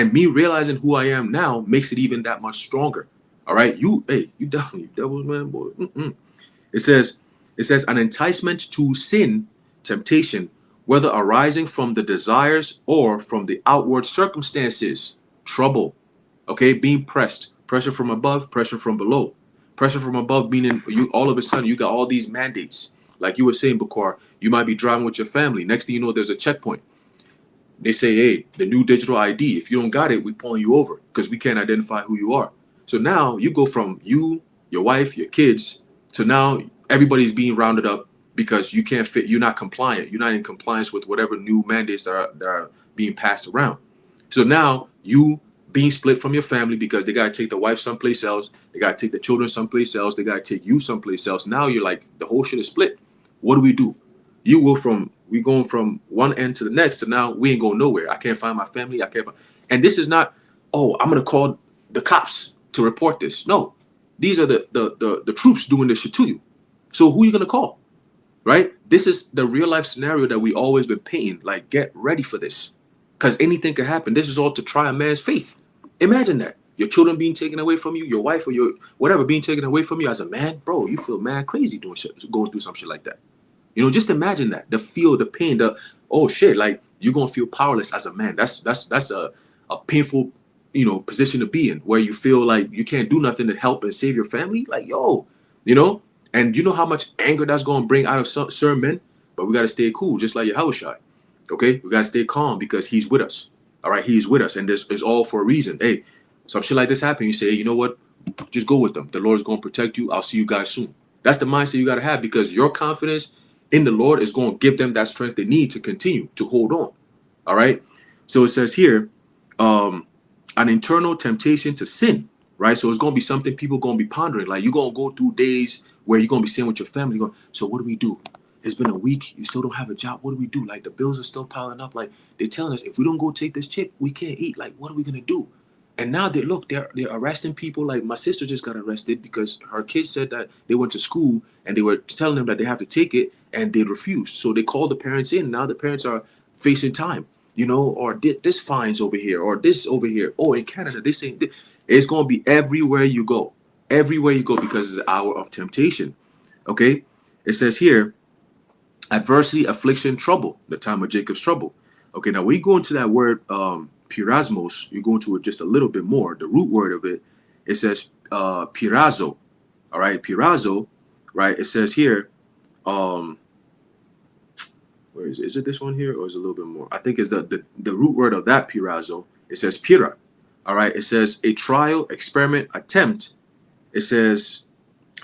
And me realizing who I am now makes it even that much stronger. All right, you devils, man, boy. It says, an enticement to sin, temptation, whether arising from the desires or from the outward circumstances, trouble. Okay, being pressed, pressure from above, pressure from below. Pressure from above meaning you all of a sudden you got all these mandates. Like you were saying, Bakar, you might be driving with your family. Next thing you know, there's a checkpoint. They say, hey, the new digital ID. If you don't got it, we pulling you over because we can't identify who you are. So now you go from you, your wife, your kids, to now everybody's being rounded up because you can't fit. You're not compliant. You're not in compliance with whatever new mandates that are being passed around. So now you being split from your family because they got to take the wife someplace else. They got to take the children someplace else. They got to take you someplace else. Now you're like, the whole shit is split. What do? You go from, we going from one end to the next to now we ain't going nowhere. I can't find my family. I can't find, and this is not, oh, I'm going to call the cops to report this. No, these are the troops doing this shit to you. So who are you going to call? Right? This is the real life scenario that we always been painting. Like, get ready for this. Because anything could happen. This is all to try a man's faith. Imagine that. Your children being taken away from you, your wife or your whatever being taken away from you as a man, bro, you feel mad crazy doing shit, going through some shit like that. You know, just imagine that. The feel, the pain, the oh shit, like you're gonna feel powerless as a man. That's a painful, position to be in where you feel like you can't do nothing to help and save your family. Like, yo, and you know how much anger that's gonna bring out of certain men, but we gotta stay cool, just like your Yahushua. Okay, we gotta stay calm because he's with us. All right, he's with us, and this is all for a reason. Hey, some shit like this happen, you say, hey, you know what? Just go with them. The Lord is gonna protect you. I'll see you guys soon. That's the mindset you gotta have because your confidence in the Lord is going to give them that strength they need to continue to hold on. All right. So it says here, an internal temptation to sin. Right. So it's going to be something people going to be pondering. Like you're going to go through days where you're going to be sitting with your family. Going, so what do we do? It's been a week. You still don't have a job. What do we do? Like the bills are still piling up. Like they're telling us if we don't go take this chip, we can't eat. Like what are we going to do? And now they're arresting people. Like my sister just got arrested because her kids said that they went to school and they were telling them that they have to take it and they refused. So they called the parents in. Now the parents are facing time, or this fines over here or this over here. Oh, in Canada, this ain't. It's going to be everywhere you go because it's the hour of temptation. Okay. It says here, adversity, affliction, trouble, the time of Jacob's trouble. Okay. Now when you go into that word, pirasmos, you go into it just a little bit more. The root word of it, it says pirazo. All right, pirazo, right? It says here, where is it? Is it this one here or is it a little bit more? I think it's the root word of that pirazo. It says pira. All right, it says a trial, experiment, attempt. It says,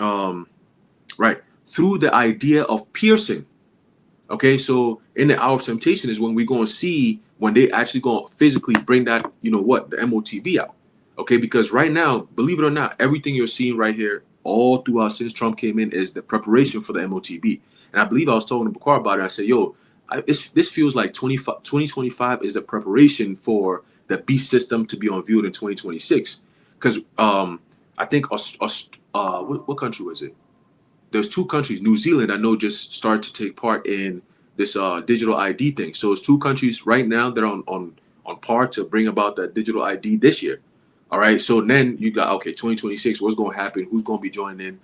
right, through the idea of piercing. Okay, so in the hour of temptation is when we're going to see when they actually going to physically bring that, the MOTB out. Okay, because right now, believe it or not, everything you're seeing right here, all throughout since Trump came in, is the preparation for the MOTB. And I believe I was talking to Bakar about it. I said, yo, this feels like 2025 is the preparation for the beast system to be unveiled in 2026. Because I think, what country was it? There's two countries, New Zealand, I know just started to take part in this digital ID thing. So it's two countries right now that are on par to bring about that digital ID this year. All right. So then you got, okay, 2026, what's going to happen? Who's going to be joining in?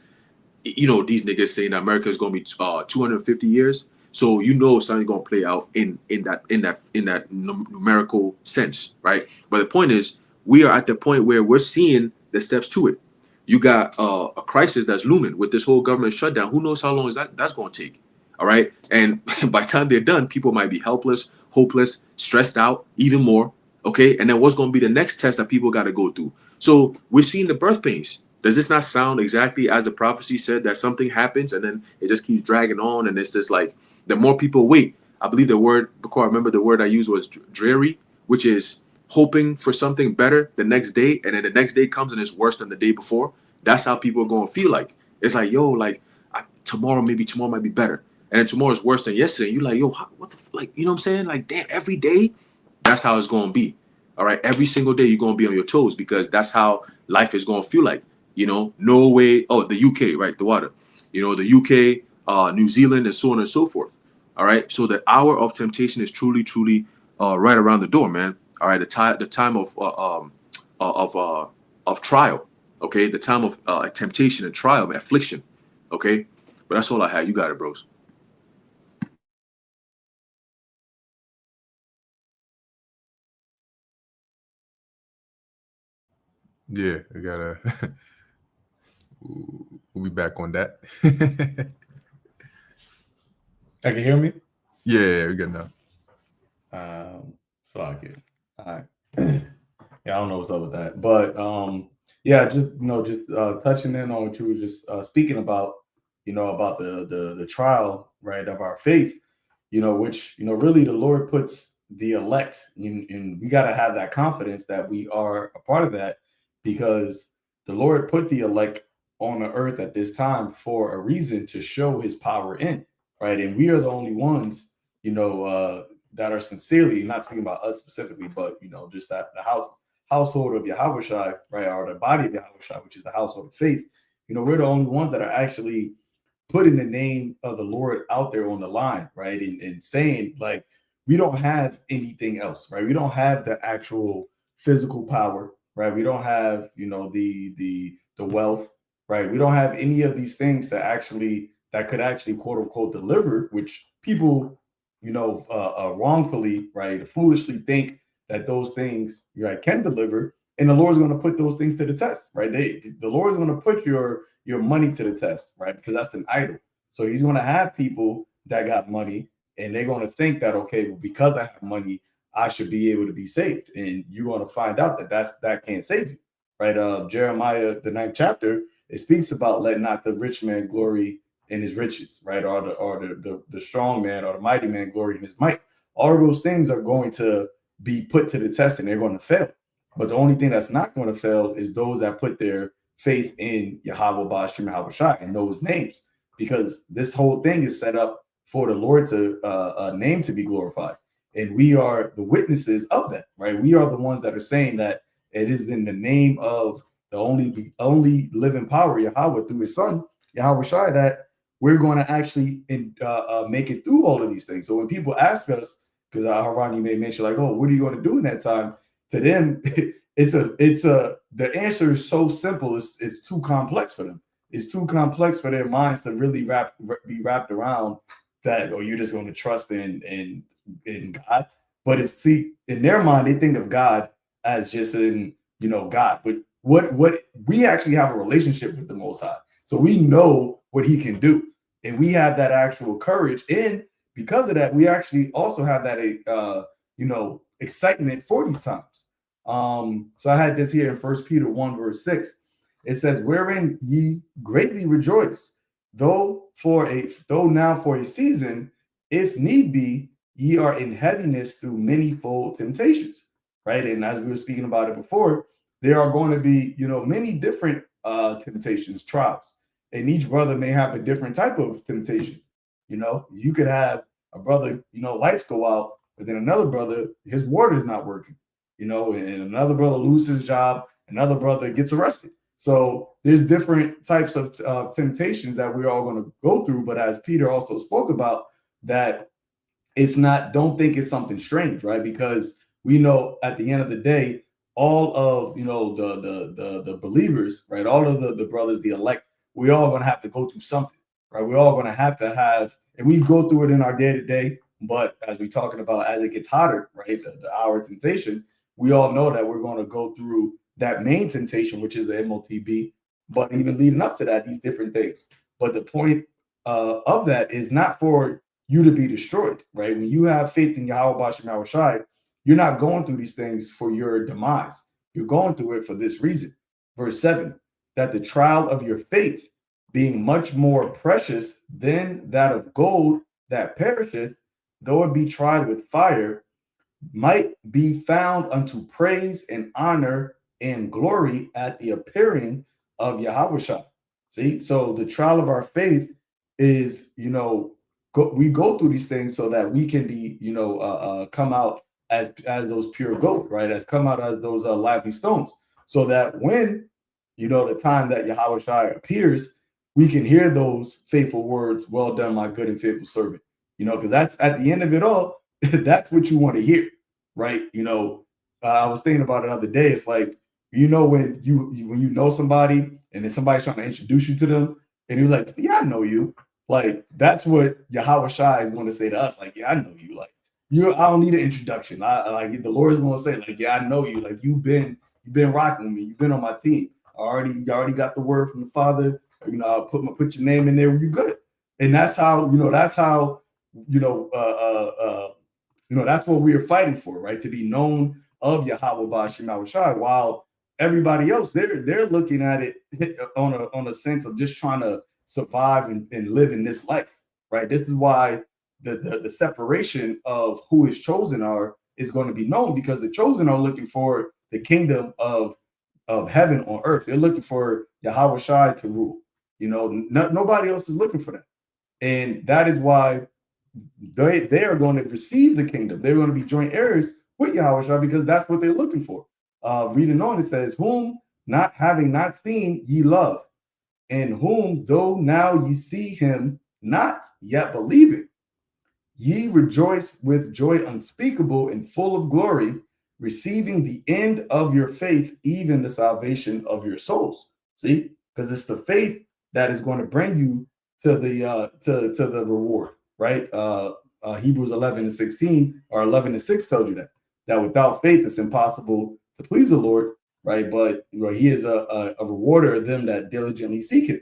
These niggas saying that America is going to be 250 years. So something's going to play out in that numerical sense. Right. But the point is, we are at the point where we're seeing the steps to it. You got a crisis that's looming with this whole government shutdown. Who knows how long that's going to take? All right. And by the time they're done, people might be helpless, hopeless, stressed out even more. OK. And then what's going to be the next test that people got to go through? So we're seeing the birth pains. Does this not sound exactly as the prophecy said that something happens and then it just keeps dragging on? And it's just like the more people wait. I believe the word, because I remember the word I used was dreary, which is hoping for something better the next day. And then the next day comes and it's worse than the day before. That's how people are going to feel like. It's like, yo, like tomorrow might be better. And then tomorrow's worse than yesterday. You're like, yo, what the like, you know what I'm saying? Like, damn, every day, that's how it's going to be. All right. Every single day you're going to be on your toes because that's how life is going to feel like. Norway, the UK, right? The water, the UK, New Zealand, and so on and so forth. All right. So the hour of temptation is truly, truly right around the door, man. All right, the time of of trial. Okay, the time of temptation and trial and affliction. Okay, but that's all I had. You got it, bros. Yeah, we gotta. We'll be back on that. I can hear me. Yeah, we good now. So I can. All right. Yeah, I don't know what's up with that, but yeah, just just touching in on what you were just speaking about, about the trial, right, of our faith, which really the Lord puts the elect in, and we got to have that confidence that we are a part of that, because the Lord put the elect on the earth at this time for a reason, to show His power in, right, and we are the only ones, that are sincerely, not speaking about us specifically, but just that the household of Yahushua, right, or the body of Yahushua, which is the household of faith. We're the only ones that are actually putting the name of the Lord out there on the line, right, and saying, like, we don't have anything else, right? We don't have the actual physical power, right? We don't have the wealth, right? We don't have any of these things that could actually quote unquote deliver, which people wrongfully, right, foolishly think that those things, right, can deliver, and the Lord's going to put those things to the test, right? The Lord's going to put your money to the test, right? Because that's an idol. So He's going to have people that got money, and they're going to think that, okay, well, because I have money, I should be able to be saved, and you're going to find out that that can't save you, right? Jeremiah, the ninth chapter, it speaks about, let not the rich man glory in his riches, right? Or the strong man or the mighty man glory in his might. All of those things are going to be put to the test, and they're going to fail. But the only thing that's not going to fail is those that put their faith in Yahweh Ba'ashim Yahweh Shai and those names, because this whole thing is set up for the Lord to name to be glorified, and we are the witnesses of that, right? We are the ones that are saying that it is in the name of the only living power, Yahweh, through His Son Yahweh Shai, that we're going to actually make it through all of these things. So when people ask us, because Haran, you may mention, like, oh, what are you going to do in that time? To them, the answer is so simple. It's too complex for them. It's too complex for their minds to really be wrapped around that. Or you're just going to trust in God. But it's, see, in their mind, they think of God as just in God. But what we actually have a relationship with the Most High, so we know what He can do, and we have that actual courage. And because of that, we actually also have that excitement for these times. So I had this here in First Peter 1 verse 6. It says, "Wherein ye greatly rejoice, though now for a season, if need be, ye are in heaviness through manifold temptations." Right, and as we were speaking about it before, there are going to be many different temptations, trials, and each brother may have a different type of temptation. You could have a brother, lights go out, but then another brother, his water is not working, and another brother loses his job, another brother gets arrested. So there's different types of temptations that we're all going to go through. But as Peter also spoke about, that it's not, don't think it's something strange, right? Because we know at the end of the day, all of the believers, right, all of the brothers, the elect, we all going to have to go through something, right? We're all going to have, and we go through it in our day to day. But as we're talking about, as it gets hotter, right, the hour of temptation, we all know that we're going to go through that main temptation, which is the MOTB. But even leading up to that, these different things. But the point of that is not for you to be destroyed, right? When you have faith in Yahweh Bashim Yahweh Shai, you're not going through these things for your demise. You're going through it for this reason. Verse 7, that the trial of your faith, being much more precious than that of gold that perisheth, though it be tried with fire, might be found unto praise and honor and glory at the appearing of Yahushua. See, so the trial of our faith is, we go through these things so that we can be, come out as those pure gold, right? As come out as those lively stones, so that when the time that Yahushua appears, we can hear those faithful words, "Well done, my good and faithful servant." Because that's at the end of it all. That's what you want to hear, right? I was thinking about it the other day. It's like, when you know somebody and then somebody's trying to introduce you to them, and he was like, "Yeah, I know you." Like that's what Yahweh Shai is going to say to us. Like, "Yeah, I know you." Like I don't need an introduction. I like the Lord is going to say, like, "Yeah, I know you. Like you've been rocking with me. You've been on my team. You already got the word from the Father. I'll put your name in there. You good." And that's how that's what we are fighting for, right? To be known of Yahweh Bashim Shai, while everybody else they're looking at it on a sense of just trying to survive and live in this life, right? This is why the separation of who is chosen is going to be known, because the chosen are looking for the kingdom of heaven on earth. They're looking for Yahweh Shai to rule. Nobody else is looking for that, and that is why they are going to receive the kingdom. They're going to be joint heirs with Yahweh, because that's what they're looking for. Reading on, it says, "Whom having not seen ye love, and whom though now ye see him not, yet believing, ye rejoice with joy unspeakable and full of glory, receiving the end of your faith, even the salvation of your souls." See, because it's the faith that is going to bring you to the reward, right? Hebrews 11:16 or 11:6 tells you that without faith it's impossible to please the Lord, right? But he is a rewarder of them that diligently seek him,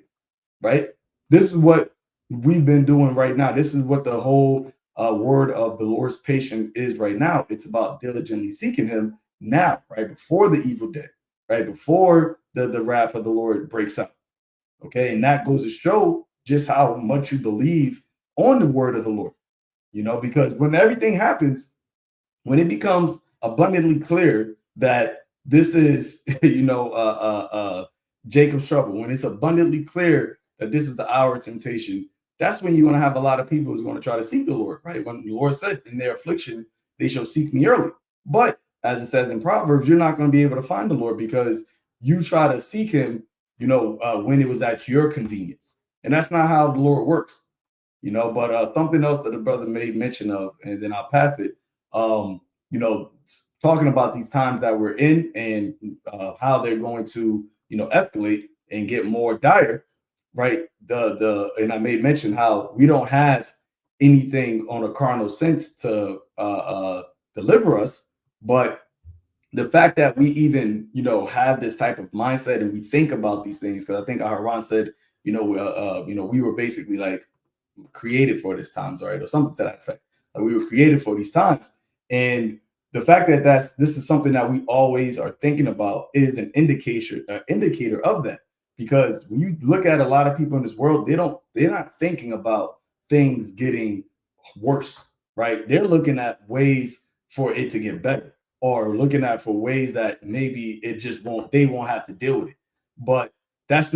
right? This is what we've been doing right now. This is what the whole word of the Lord's patience is right now. It's about diligently seeking him now, right? Before the evil day, right? Before the wrath of the Lord breaks out. Okay. And that goes to show just how much you believe on the word of the Lord, because when everything happens, when it becomes abundantly clear that this is, Jacob's trouble, when it's abundantly clear that this is the hour of temptation, that's when you're going to have a lot of people who's going to try to seek the Lord, right? When the Lord said, "In their affliction, they shall seek me early." But as it says in Proverbs, you're not going to be able to find the Lord because you try to seek him, when it was at your convenience. And that's not how the Lord works, but something else that the brother made mention of, and then I'll pass it, talking about these times that we're in and how they're going to, escalate and get more dire, right? And I made mention how we don't have anything on a carnal sense to deliver us, but the fact that we even, have this type of mindset and we think about these things, because I think Aharon said, we were basically like created for this times, right? Or something to that effect. Like we were created for these times. And the fact that this is something that we always are thinking about is an indicator of that. Because when you look at a lot of people in this world, they're not thinking about things getting worse, right? They're looking at ways for it to get better, or looking at for ways that maybe they won't have to deal with it. But that's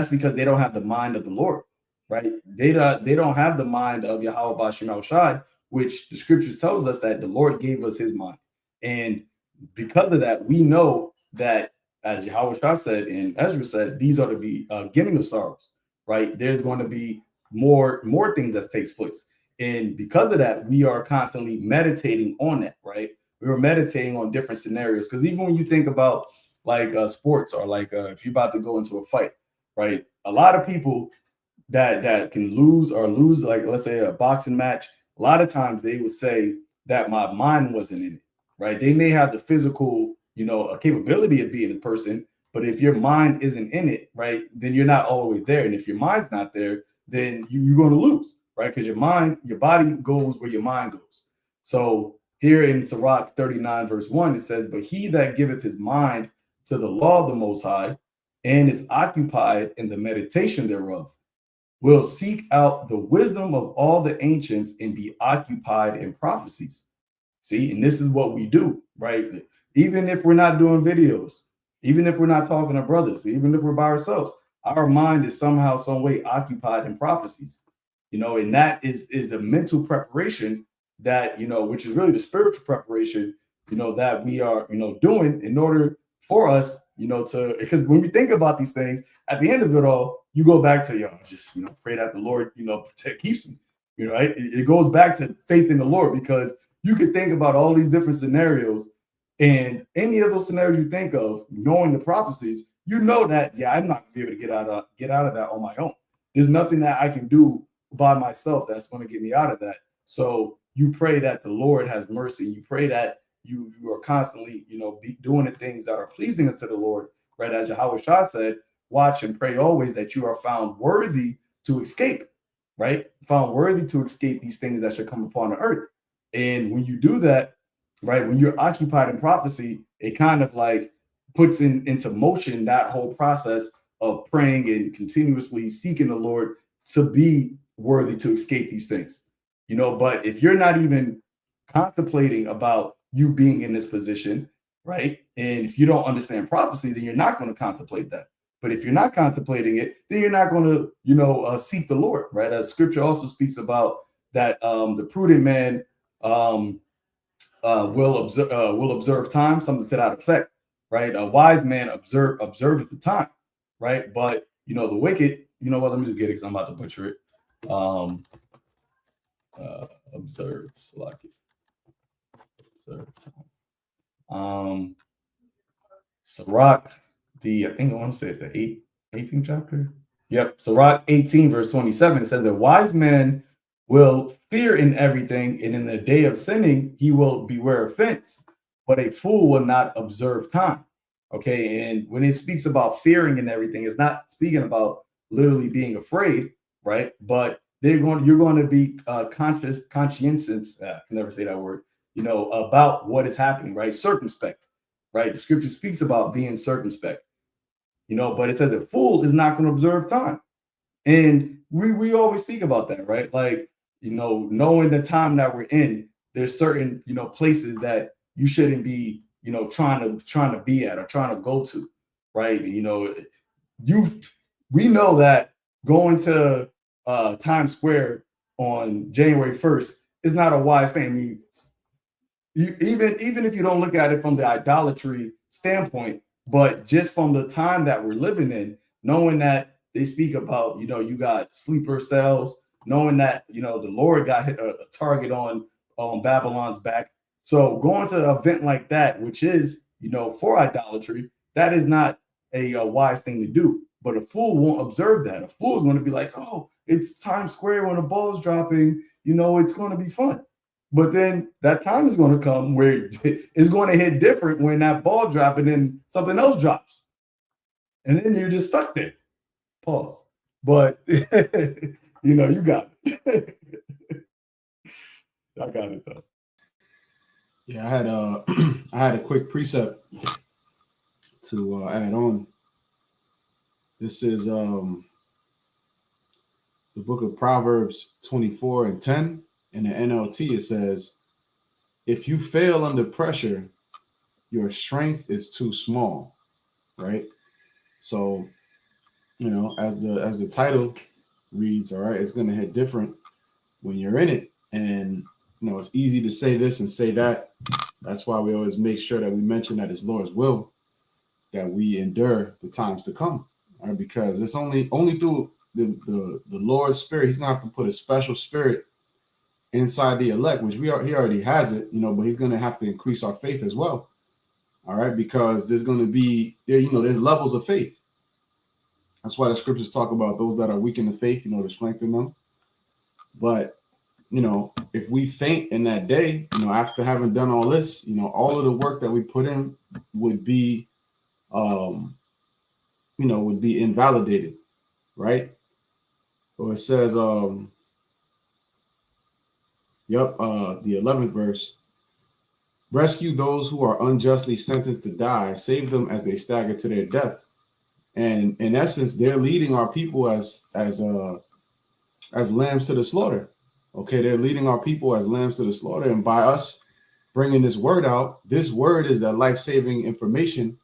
because they don't have the mind of the Lord, right? They don't have the mind of Yahweh Bashim Shai, which the scriptures tells us that the Lord gave us his mind. And because of that, we know that, as Yahweh Shai said and Ezra said, these are to be beginning of sorrows, right? There's going to be more things that takes place. And because of that, we are constantly meditating on that, right? We were meditating on different scenarios. Because even when you think about like sports, or like if you're about to go into a fight, right? A lot of people that can lose, like, let's say a boxing match, a lot of times they would say that my mind wasn't in it, right? They may have the physical, a capability of being a person, but if your mind isn't in it, right, then you're not all the way there. And if your mind's not there, then you're going to lose, right? Because your body goes where your mind goes. So here in Sirach 39 verse 1, it says, "But he that giveth his mind to the law of the Most High, and is occupied in the meditation thereof, will seek out the wisdom of all the ancients and be occupied in prophecies." See, and this is what we do, right? Even if we're not doing videos, even if we're not talking to brothers, even if we're by ourselves, our mind is somehow, some way occupied in prophecies, and that is the mental preparation that, which is really the spiritual preparation, that we are, doing in order for us, because when we think about these things, at the end of it all, you go back to, just, pray that the Lord, keeps me, right? It goes back to faith in the Lord, because you could think about all these different scenarios And any of those scenarios you think of, knowing the prophecies, you know that, yeah, I'm not gonna be able to get out of that on my own. There's nothing that I can do by myself that's going to get me out of that. So you pray that the Lord has mercy. You pray that you are constantly, be doing the things that are pleasing unto the Lord, right? As Yahweh Shah said, watch and pray always that you are found worthy to escape, right? Found worthy to escape these things that should come upon the earth. And when you do that, right, when you're occupied in prophecy, it kind of like puts into motion that whole process of praying and continuously seeking the Lord to be worthy to escape these things. But if you're not even contemplating about you being in this position, right? And if you don't understand prophecy, then you're not going to contemplate that. But if you're not contemplating it, then you're not going to, seek the Lord, right? As scripture also speaks about that the prudent man will observe time, something to that effect, right? A wise man observeth the time, right? But the wicked, let me just get it because I'm about to butcher it. Observe, select it. Observe time. Sirach, I think I want to say it's the 18th chapter. Yep. Sirach 18, verse 27. It says that wise man will fear in everything, and in the day of sinning, he will beware offense, but a fool will not observe time. Okay. And when it speaks about fearing and everything, it's not speaking about literally being afraid, right? But you're going to be conscientious, I can never say that word, about what is happening, right? Circumspect, right? The scripture speaks about being circumspect, but it says a fool is not going to observe time. And we always speak about that, right? Like, knowing the time that we're in, there's certain, places that you shouldn't be, trying to be at or trying to go to, right? We know that going to Times Square on January 1st is not a wise thing. I mean, even if you don't look at it from the idolatry standpoint, but just from the time that we're living in, knowing that they speak about, you got sleeper cells, knowing that, the Lord got hit a target on Babylon's back. So going to an event like that, which is, for idolatry, that is not a wise thing to do. But a fool won't observe that. A fool is going to be like, oh, it's Times Square when the ball's dropping, it's going to be fun. But then that time is going to come where it's going to hit different when that ball drops and then something else drops. And then you're just stuck there. Pause. But, you got it. I got it, though. Yeah, I had a quick precept to add on. This is the book of Proverbs 24 and 10. In the NLT, it says, if you fail under pressure, your strength is too small, right? So, as the title reads, all right, it's going to hit different when you're in it. And, it's easy to say this and say that. That's why we always make sure that we mention that it's Lord's will that we endure the times to come, all right? Because it's only through the Lord's Spirit. He's going to have to put a special spirit inside the elect, which he already has it, but he's going to have to increase our faith as well. All right. Because there's going to be, there's levels of faith. That's why the scriptures talk about those that are weak in the faith, to strengthen them. But, if we faint in that day, after having done all this, all of the work that we put in would be, would be invalidated. Right. So it says, the 11th verse, rescue those who are unjustly sentenced to die, save them as they stagger to their death. And in essence, they're leading our people as lambs to the slaughter. Okay, they're leading our people as lambs to the slaughter. And by us bringing this word out, this word is that life-saving information,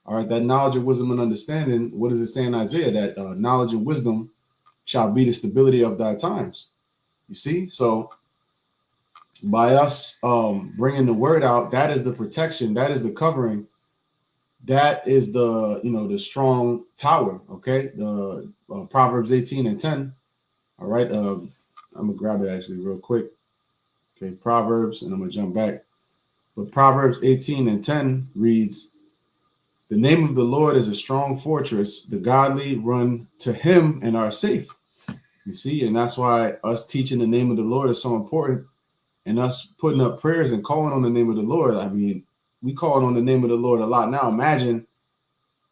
all right, that knowledge of wisdom and understanding. What does it say in Isaiah? That knowledge and wisdom shall be the stability of thy times. You see? So by us bringing the word out, that is the protection, that is the covering, that is the the strong tower. Okay, the Proverbs 18 and 10. All right, I'm gonna grab it actually real quick. Okay, Proverbs, and I'm gonna jump back. But Proverbs 18:10 reads, the name of the Lord is a strong fortress. The godly run to him and are safe. You see, and that's why us teaching the name of the Lord is so important, and us putting up prayers and calling on the name of the Lord. I mean, we calling on the name of the Lord a lot now. Imagine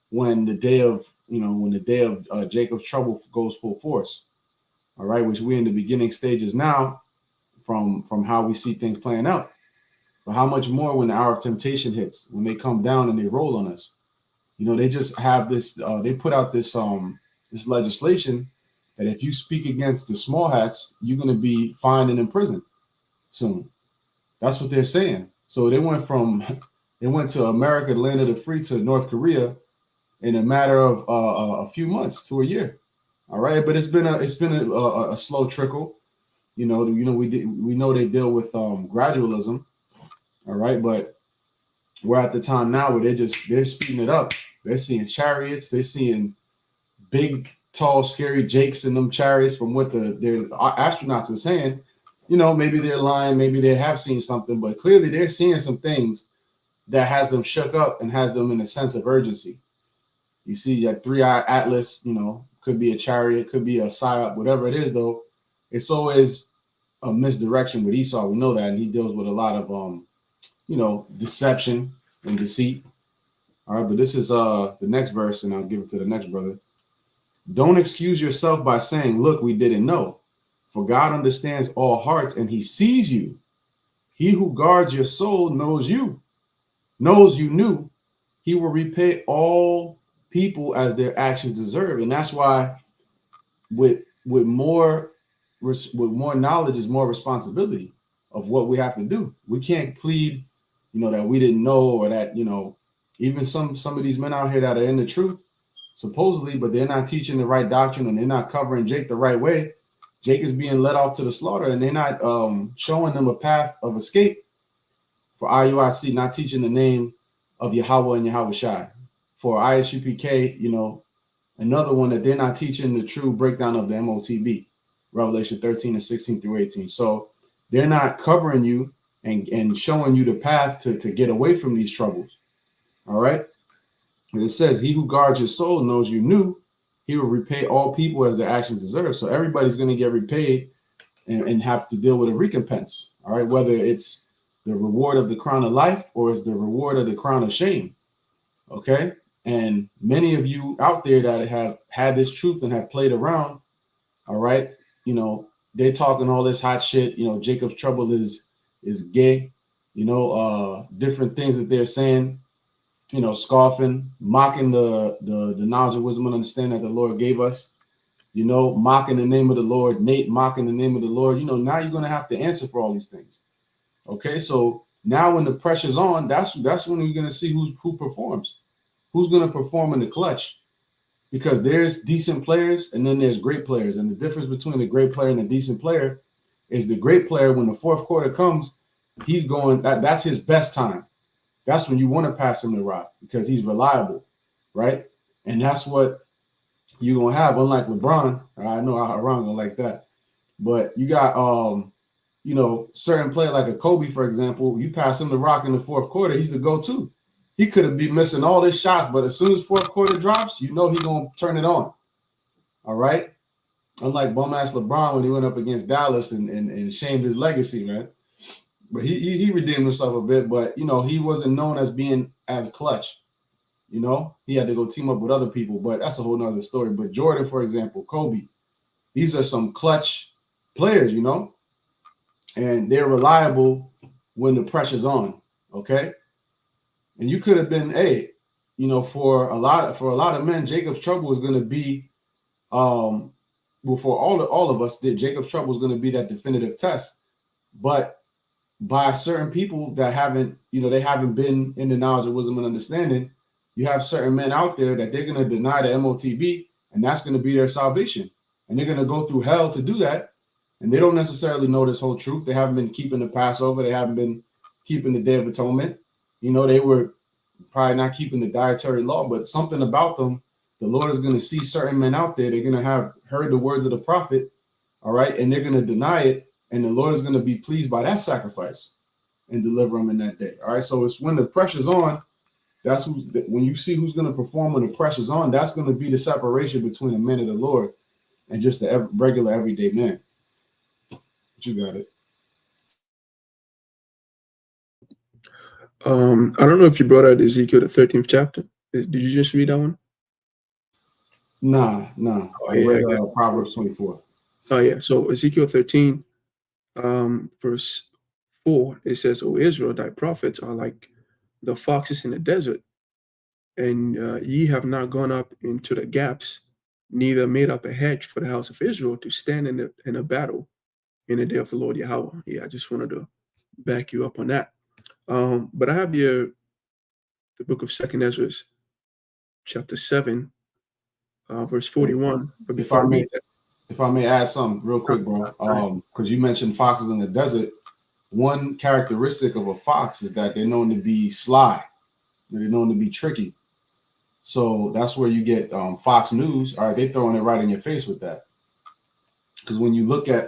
when the day of Jacob's trouble goes full force. All right, which we're in the beginning stages now, from how we see things playing out. But how much more when the hour of temptation hits, when they come down and they roll on us? You know, they just have this. They put out this legislation that if you speak against the small hats, you're going to be fined and in prison soon. That's what they're saying. So they went to America, the land of the free, to North Korea in a matter of a few months to a year. All right, but it's been a slow trickle. We know they deal with gradualism. All right, but we're at the time now where they're speeding it up. They're seeing chariots. They're seeing big, tall, scary Jakes in them chariots from what their astronauts are saying. Maybe they're lying. Maybe they have seen something, but clearly they're seeing some things that has them shook up and has them in a sense of urgency. You see that 3-eye atlas, could be a chariot, could be a psyop, whatever it is, though. It's always a misdirection with Esau. We know that, and he deals with a lot of, deception and deceit. All right, but this is the next verse, and I'll give it to the next brother. Don't excuse yourself by saying, look, we didn't know. For God understands all hearts, and he sees you. He who guards your soul knows you knew. He will repay all people as their actions deserve. And that's why with more knowledge is more responsibility of what we have to do. We can't plead, that we didn't know, or that, even some of these men out here that are in the truth, supposedly, but they're not teaching the right doctrine, and they're not covering Jake the right way. Jake is being led off to the slaughter, and they're not showing them a path of escape for IUIC, not teaching the name of Yahweh and Yahweh Shai. For ISUPK, another one that they're not teaching the true breakdown of the MOTB, Revelation 13 and 16 through 18. So they're not covering you and showing you the path to get away from these troubles. All right. And it says, he who guards your soul knows you knew. He will repay all people as their actions deserve. So everybody's going to get repaid and have to deal with a recompense. All right. Whether it's the reward of the crown of life or it's the reward of the crown of shame. Okay. And many of you out there that have had this truth and have played around. All right. They're talking all this hot shit. Jacob's trouble is gay. Different things that they're saying. Scoffing, mocking the knowledge of wisdom and understanding that the Lord gave us, mocking the name of the Lord, Nate mocking the name of the Lord. Now you're going to have to answer for all these things. Okay, so now when the pressure's on, that's when you're going to see who performs, who's going to perform in the clutch, because there's decent players and then there's great players. And the difference between a great player and a decent player is the great player, when the fourth quarter comes, he's going, that's his best time. That's when you want to pass him the rock because he's reliable, right? And that's what you're going to have, unlike LeBron. I know Aaron gonna like that. But you got, certain player like a Kobe, for example, you pass him the rock in the fourth quarter, he's the go-to. He could have been missing all his shots, but as soon as fourth quarter drops, he's going to turn it on, all right? Unlike bum-ass LeBron when he went up against Dallas and shamed his legacy, right? But he redeemed himself a bit, but, he wasn't known as being as clutch. He had to go team up with other people, but that's a whole nother story. But Jordan, for example, Kobe, these are some clutch players, and they're reliable when the pressure's on, okay? And you could have been, for a lot of men, Jacob's trouble is going to be, for all of us, Jacob's trouble is going to be that definitive test. But by certain people that haven't been in the knowledge of wisdom and understanding, you have certain men out there that they're going to deny the MOTB, and that's going to be their salvation. And they're going to go through hell to do that. And they don't necessarily know this whole truth. They haven't been keeping the Passover. They haven't been keeping the Day of Atonement. They were probably not keeping the dietary law, but something about them, the Lord is going to see certain men out there. They're going to have heard the words of the prophet, all right, and they're going to deny it. And the Lord is going to be pleased by that sacrifice. and deliver them in that day. All right. So it's when the pressure's on, that's who, when you see who's going to perform when the pressure's on, that's going to be the separation between the men of the Lord and just the regular everyday man. But you got it. I don't know if you brought out Ezekiel, the 13th chapter. Did you just read that one? Nah. Oh, I yeah, read I got it. Proverbs 24. Oh, yeah. So Ezekiel 13, verse 4, it says, O Israel, thy prophets are like the foxes in the desert, and ye have not gone up into the gaps, neither made up a hedge for the house of Israel to stand in a battle in the day of the Lord Yahweh. Yeah, I just wanted to back you up on that. But I have here the book of Second Ezra, chapter 7, verse 41. But before I read that, If I may add something real quick, bro, because you mentioned foxes in the desert. One characteristic of a fox is that they're known to be sly. They're known to be tricky. So that's where you get Fox News. All right, they're throwing it right in your face with that. Because when you look at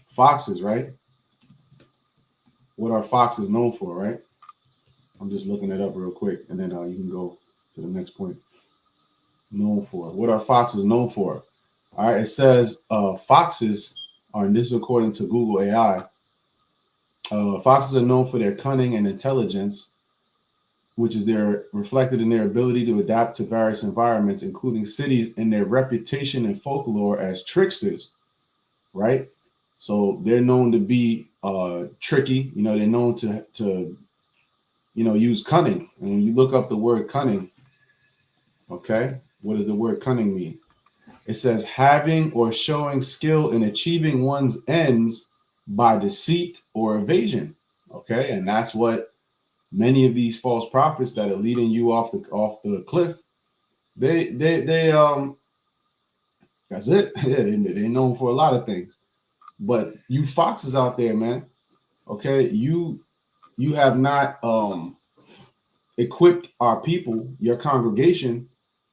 foxes, right? What are foxes known for, right? I'm just looking it up real quick, and then you can go to the next point. Known for. What are foxes known for? All right, it says foxes are, and this is according to Google AI, foxes are known for their cunning and intelligence, which is reflected in their ability to adapt to various environments, including cities, and their reputation and folklore as tricksters, right? So they're known to be tricky. You know, they're known to use cunning. And when you look up the word cunning, okay, what does the word cunning mean? It says having or showing skill in achieving one's ends by deceit or evasion. Okay, and that's what many of these false prophets that are leading you off the cliff, they that's it. Yeah, they're known for a lot of things. But you foxes out there, man, okay, you have not equipped our people, your congregation,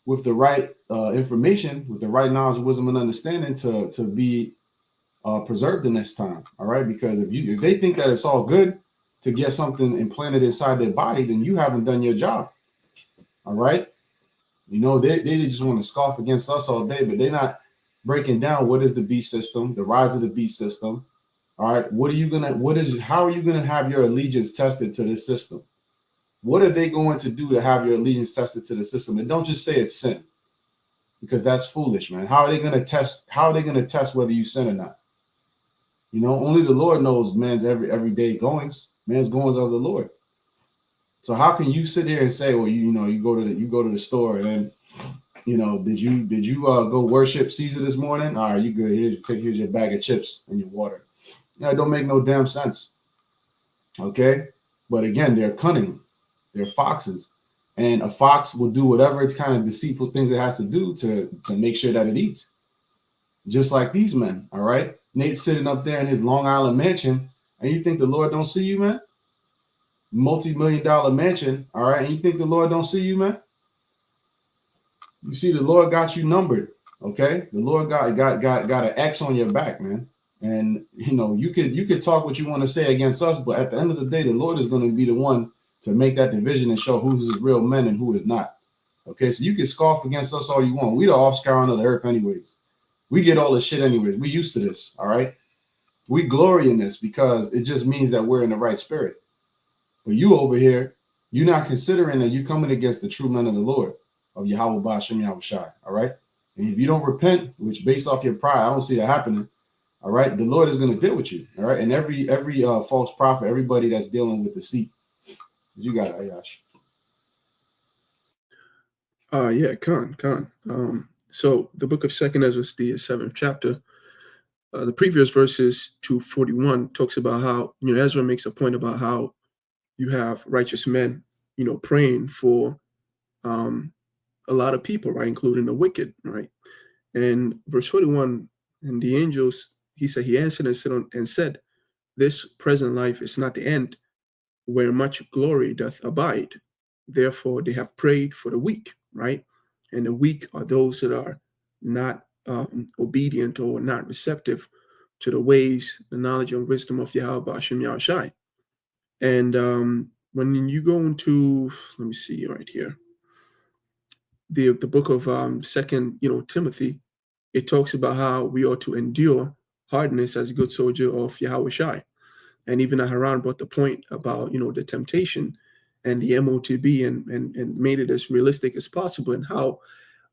with the right information, with the right knowledge, wisdom, and understanding to be preserved in this time. All right, because if they think that it's all good to get something implanted inside their body, then you haven't done your job. All right, you know they just want to scoff against us all day, but they're not breaking down what is the beast system, the rise of the beast system. All right, how are you gonna have your allegiance tested to this system? What are they going to do to have your allegiance tested to the system? And don't just say it's sin, because that's foolish, man. How are they going to test? How are they going to test whether you sin or not? You know, only the Lord knows man's everyday goings. Man's goings are the Lord. So how can you sit here and say, well, you go to the store and then, did you go worship Caesar this morning? All right, you good. Here's your bag of chips and your water. It don't make no damn sense. Okay, but again, they're cunning. They're foxes, and a fox will do whatever it's kind of deceitful things it has to do to make sure that it eats. Just like these men, all right? Nate's sitting up there in his Long Island mansion, and you think the Lord don't see you, man? Multi-million-dollar mansion, all right? And you think the Lord don't see you, man? You see, the Lord got you numbered, okay? The Lord got an X on your back, man. And you could talk what you want to say against us, but at the end of the day, the Lord is going to be the one to make that division and show who's his real men and who is not. Okay, so you can scoff against us all you want. We the offscoring of the earth anyways. We get all this shit anyways. We used to this, all right? We glory in this because it just means that we're in the right spirit. But you over here, you're not considering that you're coming against the true men of the Lord, of Yahweh Ba'ashem Yahweh Shai, all right? And if you don't repent, which based off your pride, I don't see that happening, all right? The Lord is going to deal with you, all right? And every false prophet, everybody that's dealing with deceit. You got it, Ayash. Yeah, Khan. So the book of Second Ezra, the 7th chapter, the previous verses to 41 talks about how, Ezra makes a point about how you have righteous men, praying for a lot of people, right, including the wicked, right? And verse 41, and the angels, he answered and said, this present life is not the end, where much glory doth abide. Therefore, they have prayed for the weak, right? And the weak are those that are not obedient or not receptive to the ways, the knowledge and wisdom of Yahweh Hashem Yahushai. And when you go into, let me see right here, the book of Second, Timothy, it talks about how we ought to endure hardness as a good soldier of Yahweh Shai. And even Aharon brought the point about, the temptation and the MOTB and made it as realistic as possible and how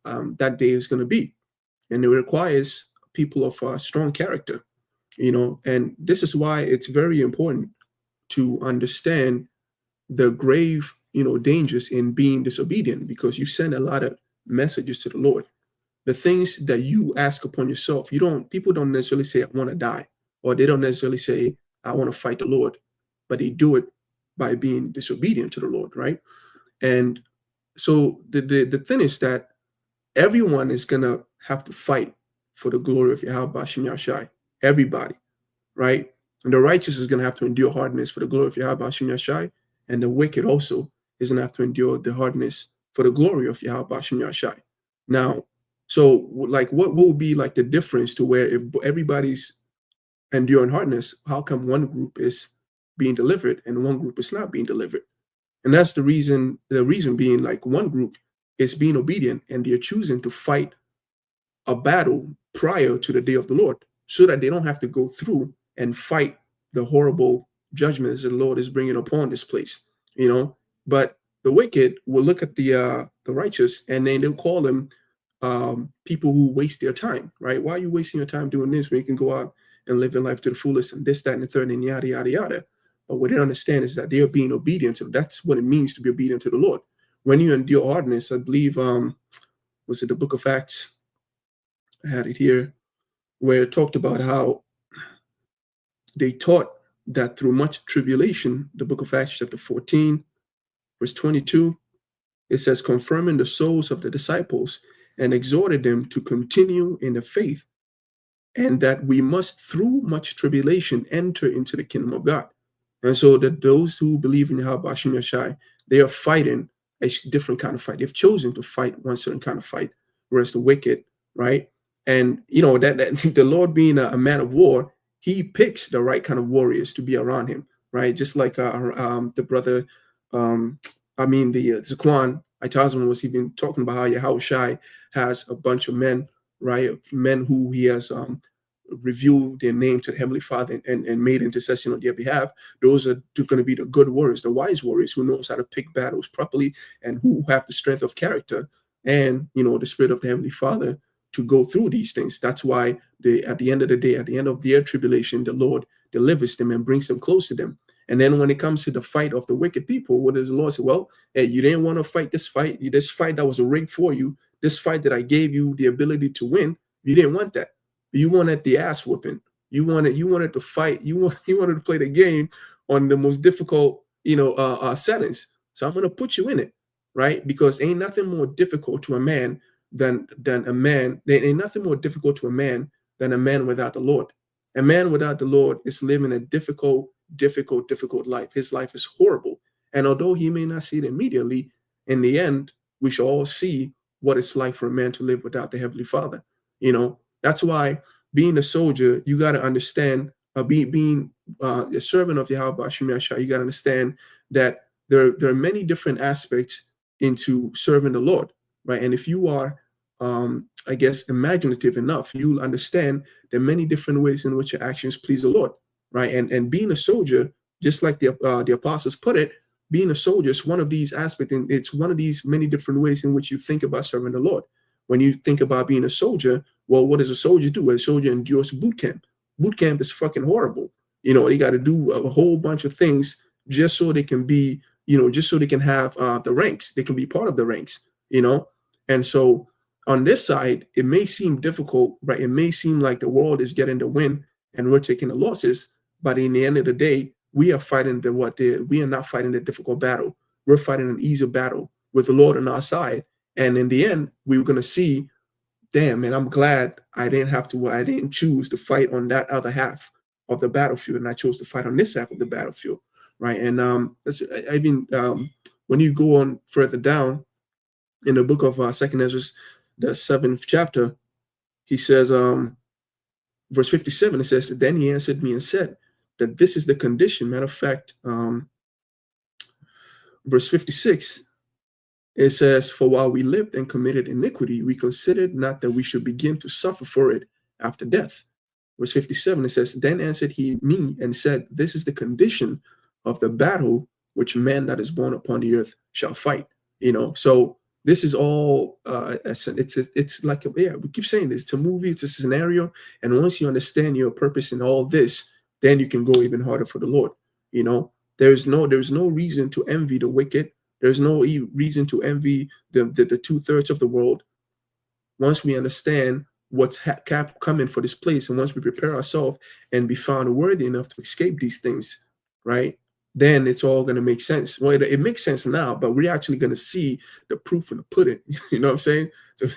that day is going to be. And it requires people of strong character, and this is why it's very important to understand the grave, dangers in being disobedient, because you send a lot of messages to the Lord. The things that you ask upon yourself, people don't necessarily say, I want to die, or they don't necessarily say, I want to fight the Lord, but they do it by being disobedient to the Lord, right? And so the thing is that everyone is going to have to fight for the glory of Yahweh Hashem Yahshai. Everybody, right? And the righteous is going to have to endure hardness for the glory of Yahweh Hashem Yahshai, and the wicked also is going to have to endure the hardness for the glory of Yahweh Hashem Yahshai. Now, so like what will be like the difference to where if everybody's enduring hardness, how come one group is being delivered and one group is not being delivered? And that's the reason being, like, one group is being obedient and they're choosing to fight a battle prior to the day of the Lord, so that they don't have to go through and fight the horrible judgments the Lord is bringing upon this place, But the wicked will look at the righteous, and then they'll call them people who waste their time, right? Why are you wasting your time doing this when you can go out and live your life to the fullest and this, that, and the third, and yada, yada, yada? But what they don't understand is that they are being obedient to. That's what it means to be obedient to the Lord. When you endure hardness, I believe, was it the book of Acts? I had it here, where it talked about how they taught that through much tribulation, the book of Acts chapter 14, verse 22, it says, confirming the souls of the disciples and exhorted them to continue in the faith, and that we must through much tribulation enter into the kingdom of God. And so that those who believe in Yahweh Hashem Yahshai, they are fighting a different kind of fight. They've chosen to fight one certain kind of fight, whereas the wicked, right? And that the Lord being a man of war, he picks the right kind of warriors to be around him, right? Just like the brother, the Zaquan Itazman was even talking about how Yahweh Shai has a bunch of men, right? Men who he has revealed their name to the Heavenly Father and made intercession on their behalf. Those are going to be the good warriors, the wise warriors who knows how to pick battles properly and who have the strength of character and, the spirit of the Heavenly Father to go through these things. That's why at the end of the day, at the end of their tribulation, the Lord delivers them and brings them close to them. And then when it comes to the fight of the wicked people, what does the Lord say? Well, hey, you didn't want to fight this fight that was rigged for you, this fight that I gave you the ability to win. You didn't want that. You wanted the ass whooping. You wanted to fight. You wanted to play the game on the most difficult, settings. So I'm going to put you in it, right? Because ain't nothing more difficult to a man than a man. There ain't nothing more difficult to a man than a man without the Lord. A man without the Lord is living a difficult life. His life is horrible. And although he may not see it immediately, in the end, we shall all see what it's like for a man to live without the Heavenly Father. That's why being a soldier, you got to understand, being a servant of Yahweh Hashem Yahshai, you got to understand that there are many different aspects into serving the Lord, right? And if you are, imaginative enough, you'll understand the many different ways in which your actions please the Lord, right? And being a soldier, just like the apostles put it, being a soldier is one of these aspects, and it's one of these many different ways in which you think about serving the Lord. When you think about being a soldier, well, what does a soldier do? A soldier endures boot camp. Boot camp is fucking horrible. They got to do a whole bunch of things just so they can be, just so they can have the ranks. They can be part of the ranks, And so on this side, it may seem difficult, right? It may seem like the world is getting the win and we're taking the losses. But in the end of the day, we are fighting we are not fighting the difficult battle. We're fighting an easier battle with the Lord on our side. And in the end, we were going to see, damn, man, I'm glad I didn't choose to fight on that other half of the battlefield, and I chose to fight on this half of the battlefield, right? And when you go on further down in the book of Second Ezra, the 7th chapter, he says, verse 57, it says, then he answered me and said that this is the condition. Matter of fact, verse 56, it says, for while we lived and committed iniquity, we considered not that we should begin to suffer for it after death. Verse 57, it says, then answered he me and said, this is the condition of the battle which man that is born upon the earth shall fight. So this is all, it's like, we keep saying this, it's a movie, it's a scenario. And once you understand your purpose in all this, then you can go even harder for the Lord. There's no reason to envy the wicked. There's no reason to envy the 2/3 of the world. Once we understand what's coming for this place, and once we prepare ourselves and be found worthy enough to escape these things, right? Then it's all going to make sense. Well, it makes sense now, but we're actually going to see the proof in the pudding. You know what I'm saying? So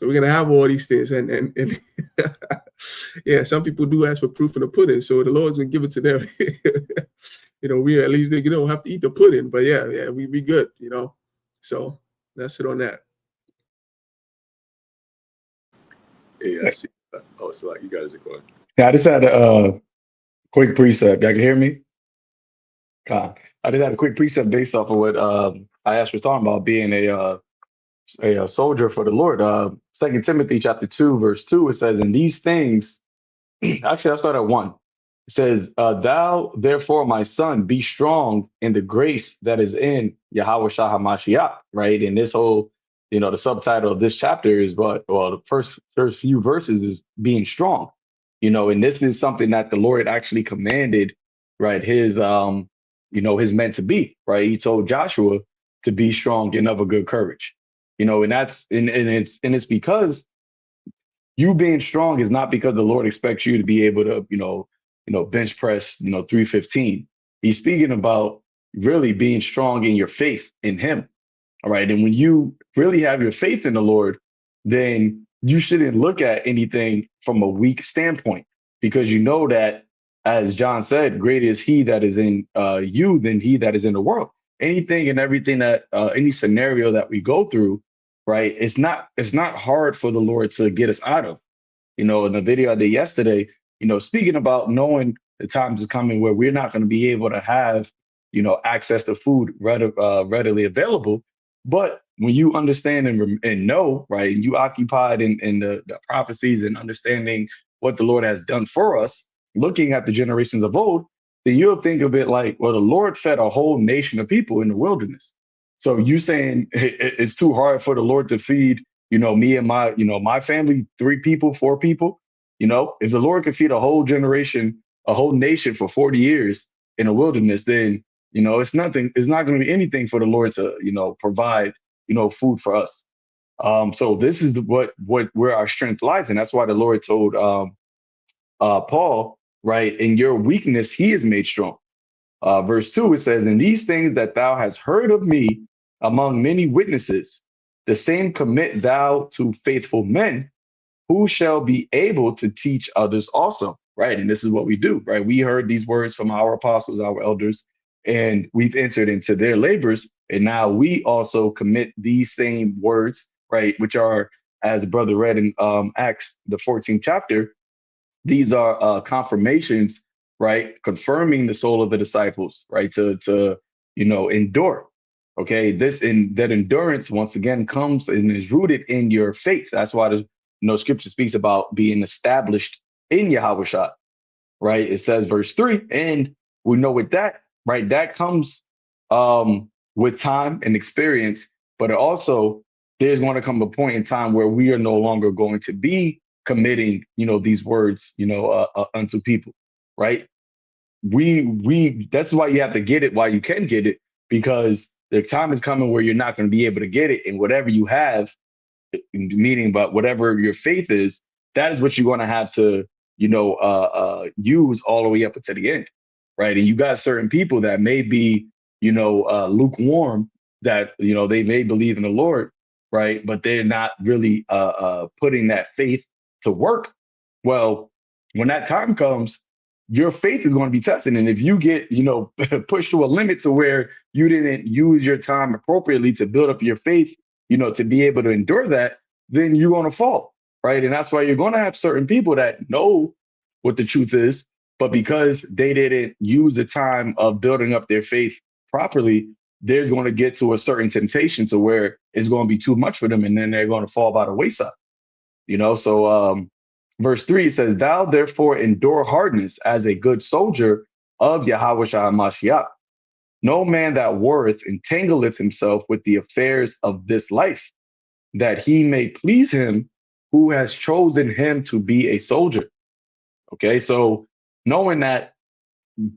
we're going to have all these things, and yeah, some people do ask for proof in the pudding, so the Lord's been given to them. We at least they don't have to eat the pudding, but yeah, we be good, So that's it on that. Yeah, I see. Oh, it's like you guys are going. Yeah, I just had a quick precept. Y'all can hear me? God, I just had a quick precept based off of what Ayash was talking about, being a soldier for the Lord. 2 Timothy chapter 2, verse 2, it says, in these things, actually, I'll start at 1. It says, thou, therefore, my son, be strong in the grace that is in Yahweh Shah HaMashiach, right? And this whole, the subtitle of this chapter is the first few verses is being strong, and this is something that the Lord actually commanded, right? His men to be, right? He told Joshua to be strong and of a good courage, and that's, and it's because you being strong is not because the Lord expects you to be able to, bench press, 315. He's speaking about really being strong in your faith in him. All right. And when you really have your faith in the Lord, then you shouldn't look at anything from a weak standpoint, because you know that, as John said, greater is he that is in you than he that is in the world. Anything and everything that any scenario that we go through, right? It's not hard for the Lord to get us out of. In the video I did yesterday, speaking about knowing the times is coming where we're not going to be able to have, access to food readily available. But when you understand and know, right, and you occupied in the prophecies and understanding what the Lord has done for us, looking at the generations of old, then you'll think of it like, well, the Lord fed a whole nation of people in the wilderness. So you saying it's too hard for the Lord to feed, me and my family, 3 people, 4 people. If the Lord could feed a whole generation, a whole nation for 40 years in a wilderness, then it's nothing. It's not going to be anything for the Lord to provide food for us. So this is where our strength lies, and that's why the Lord told Paul, right, in your weakness he is made strong. Verse 2, it says, in these things that thou hast heard of me among many witnesses, the same commit thou to faithful men who shall be able to teach others also, right? And this is what we do, right? We heard these words from our apostles, our elders, and we've entered into their labors. And now we also commit these same words, right? Which are, as brother read in Acts, the 14th chapter, these are confirmations, right? Confirming the soul of the disciples, right? To endure. Okay, that endurance once again comes and is rooted in your faith. That's why the scripture speaks about being established in Yahweh Shah, right? It says verse 3, and we know with that, right? That comes with time and experience, but it also there's going to come a point in time where we are no longer going to be committing, these words, unto people, right? We that's why you have to get it while you can get it, because the time is coming where you're not going to be able to get it, and whatever you have, meaning but whatever your faith is, that is what you're going to have to use all the way up until the end, right? And you got certain people that may be lukewarm, that they may believe in the Lord, right, but they're not really putting that faith to work. Well, when that time comes, your faith is going to be tested, and if you get pushed to a limit to where you didn't use your time appropriately to build up your faith, to be able to endure that, then you're going to fall, right? And that's why you're going to have certain people that know what the truth is, but because they didn't use the time of building up their faith properly, they're going to get to a certain temptation to where it's going to be too much for them, and then they're going to fall by the wayside. So verse 3 says, "Thou therefore endure hardness as a good soldier of Yahweh Shai Mashiach. No man that warreth entangleth himself with the affairs of this life, that he may please him who has chosen him to be a soldier." Okay, so knowing that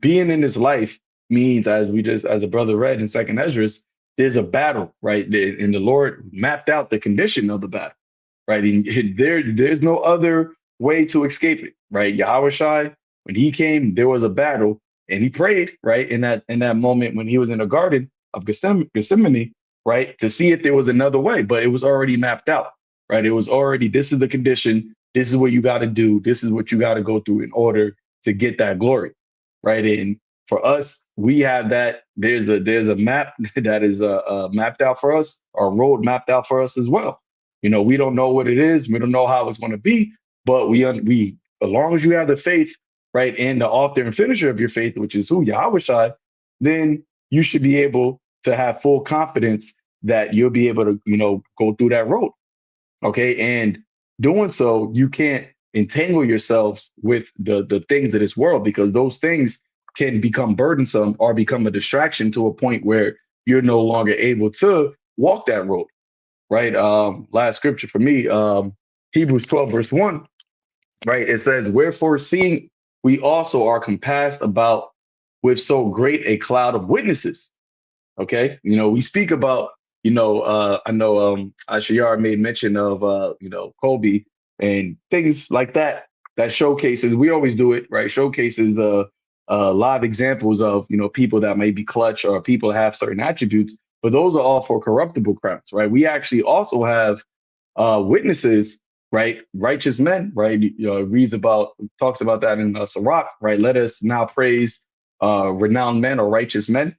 being in this life means, as a brother read in Second Esdras, there's a battle, right? And the Lord mapped out the condition of the battle, right? And there's no other way to escape it, right? Yahweh Shai, when he came, there was a battle, and he prayed, right, in that moment when he was in the Garden of Gethsemane, right, to see if there was another way, but it was already mapped out, right? It was already, this is the condition, this is what you got to do, this is what you got to go through in order to get that glory, right? And for us, we have that. There's a map that is mapped out for us, or a road mapped out for us as well. We don't know what it is, we don't know how it's going to be, but we as long as you have the faith, right, and the author and finisher of your faith, which is who, Yahweh Shai, then you should be able to have full confidence that you'll be able to go through that road. Okay, and doing so, you can't entangle yourselves with the things of this world, because those things can become burdensome or become a distraction to a point where you're no longer able to walk that road, right? Last scripture for me, Hebrews 12 verse 1, right? It says, "Wherefore, seeing we also are compassed about with so great a cloud of witnesses." Okay, we speak about, I know Ashayar made mention of Kobe and things like that showcases, we always do it, right? Showcases the live examples of people that may be clutch, or people have certain attributes, but those are all for corruptible crowns, right? We actually also have witnesses, right? Righteous men, right? Talks about that in Sirach, right? "Let us now praise renowned men or righteous men."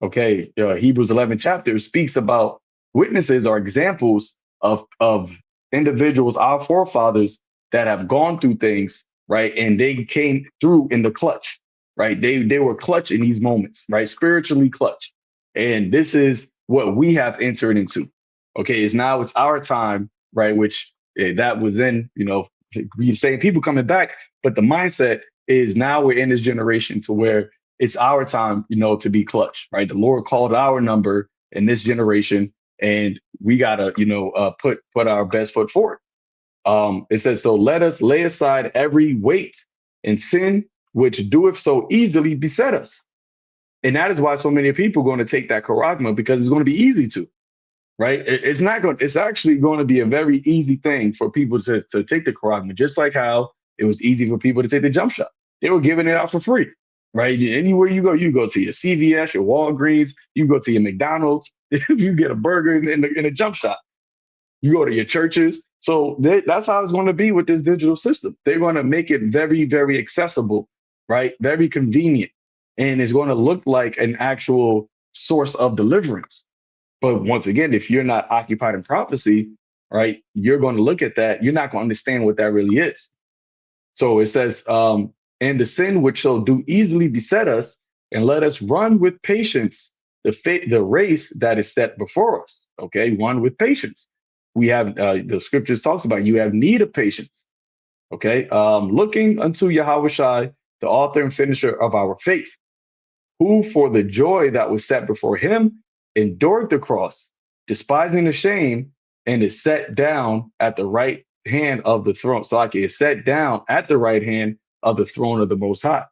Okay, Hebrews 11 chapter speaks about witnesses or examples of individuals, our forefathers, that have gone through things, right? And they came through in the clutch, right? They were clutch in these moments, right? Spiritually clutch. And this is what we have entered into. Okay, it's our time, right? Which that was then, we saying people coming back, but the mindset is now we're in this generation to where it's our time, to be clutch, right? The Lord called our number in this generation, and we gotta, put our best foot forward. It says, "So let us lay aside every weight and sin which doeth so easily beset us." And that is why so many people are going to take that charagma, because it's going to be easy to, right? It's not going. It's actually going to be a very easy thing for people to take the charagma, just like how it was easy for people to take the jump shot. They were giving it out for free, right? Anywhere you go to your CVS, your Walgreens, you go to your McDonald's, you get a burger in a jump shot. You go to your churches. So that's how it's going to be with this digital system. They're going to make it very, very accessible, right? Very convenient. And it's going to look like an actual source of deliverance. But once again, if you're not occupied in prophecy, right, you're going to look at that. You're not going to understand what that really is. So it says, "And the sin which shall do easily beset us, and let us run with patience the race that is set before us." Okay, run with patience. We have the scriptures talks about you have need of patience. Okay, "Looking unto Yahweh Shai, the author and finisher of our faith, who for the joy that was set before him endured the cross, despising the shame, and is set down at the right hand of the throne." So like is set down at the right hand of the throne of the Most High.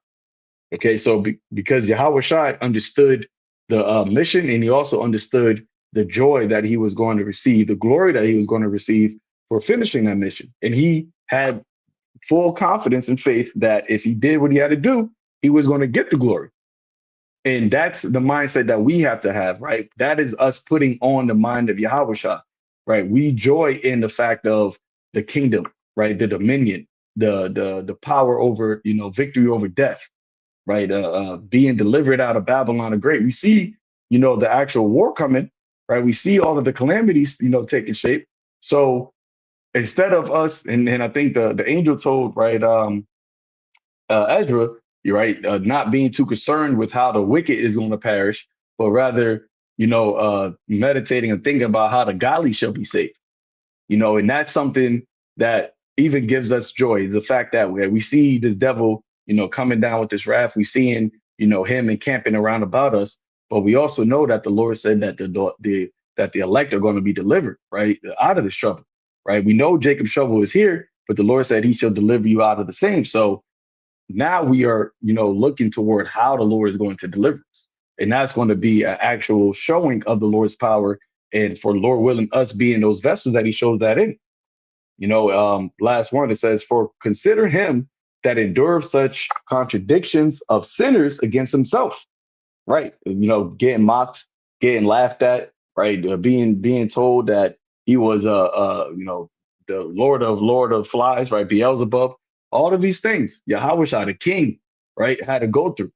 Okay, so because Yahweh Shai understood the mission, and he also understood the joy that he was going to receive, the glory that he was going to receive for finishing that mission. And he had full confidence and faith that if he did what he had to do, he was going to get the glory. And that's the mindset that we have to have, right? That is us putting on the mind of Yahweh Shai, right? We joy in the fact of the kingdom, right? The dominion, the power over, victory over death, right? Being delivered out of Babylon the Great. We see, the actual war coming, right? We see all of the calamities, taking shape. So instead of us, and I think the angel told, right, Ezra, you're right, not being too concerned with how the wicked is going to perish, but rather, meditating and thinking about how the godly shall be saved. And that's something that even gives us joy, is the fact that we see this devil, coming down with this wrath. We seeing, him encamping around about us, but we also know that the Lord said that the elect are going to be delivered, right, out of this trouble, right? We know Jacob's trouble is here, but the Lord said he shall deliver you out of the same. So now we are, looking toward how the Lord is going to deliver us. And that's going to be an actual showing of the Lord's power. And for Lord willing, us being those vessels that he shows that in. Last one, it says, for consider him that endureth such contradictions of sinners against himself. Right. Getting mocked, getting laughed at, right. Being told that he was the Lord of flies, right? Beelzebub, all of these things. Yahushua, the king, right, had to go through.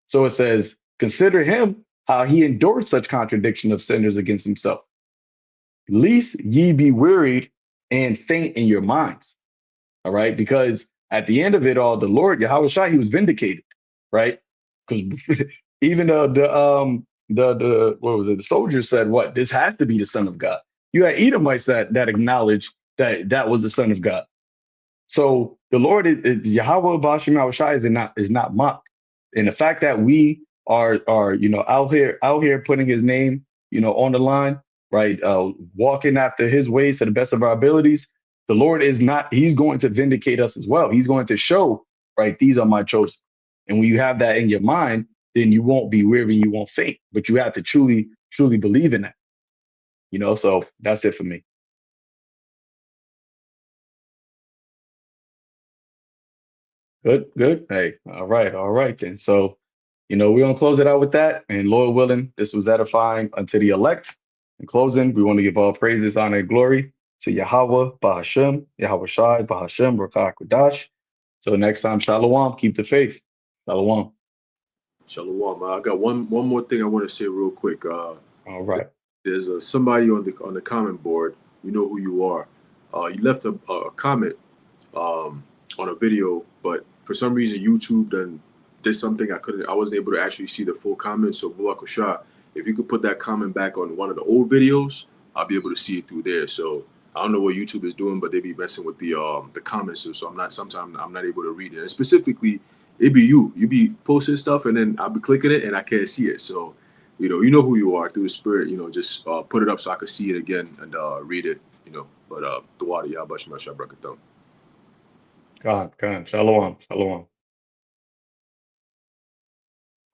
So it says, consider him how he endured such contradiction of sinners against himself. Lest ye be wearied and faint in your minds. All right. Because at the end of it all, the Lord, Yahushua, he was vindicated, right? Because even the what was it? The soldiers said, what? This has to be the Son of God. You had Edomites that acknowledged that was the Son of God. So the Lord is Yahweh Bashim Yahushua is not mocked. And the fact that we are out here putting his name, on the line, right? Walking after his ways to the best of our abilities. The Lord is not, he's going to vindicate us as well. He's going to show, right, these are my chosen. And when you have that in your mind, then you won't be weary, you won't faint. But you have to truly, truly believe in that. So that's it for me. Good. Hey, all right then. So, we're gonna close it out with that. And Lord willing, this was edifying unto the elect. In closing, we want to give all praises, honor, and glory to Yahweh, Bahashem, Yahweh Shai, Bahashem, Rakah Kodash. So next time, Shalom, keep the faith. Shalom. Shalom. I got one more thing I want to say real quick. All right. There's somebody on the comment board. You know who you are. You left a comment on a video, but for some reason YouTube did something I wasn't able to actually see the full comment. So Barak Shah, if you could put that comment back on one of the old videos, I'll be able to see it through there. So I don't know what YouTube is doing, but they be messing with the comments. So sometimes I'm not able to read it. And specifically, it be you be posting stuff and then I'll be clicking it and I can't see it. So you know who you are through the spirit. Just put it up so I can see it again and read it. But the water, Yahweh Shemashah Brakatham. God, Shalom.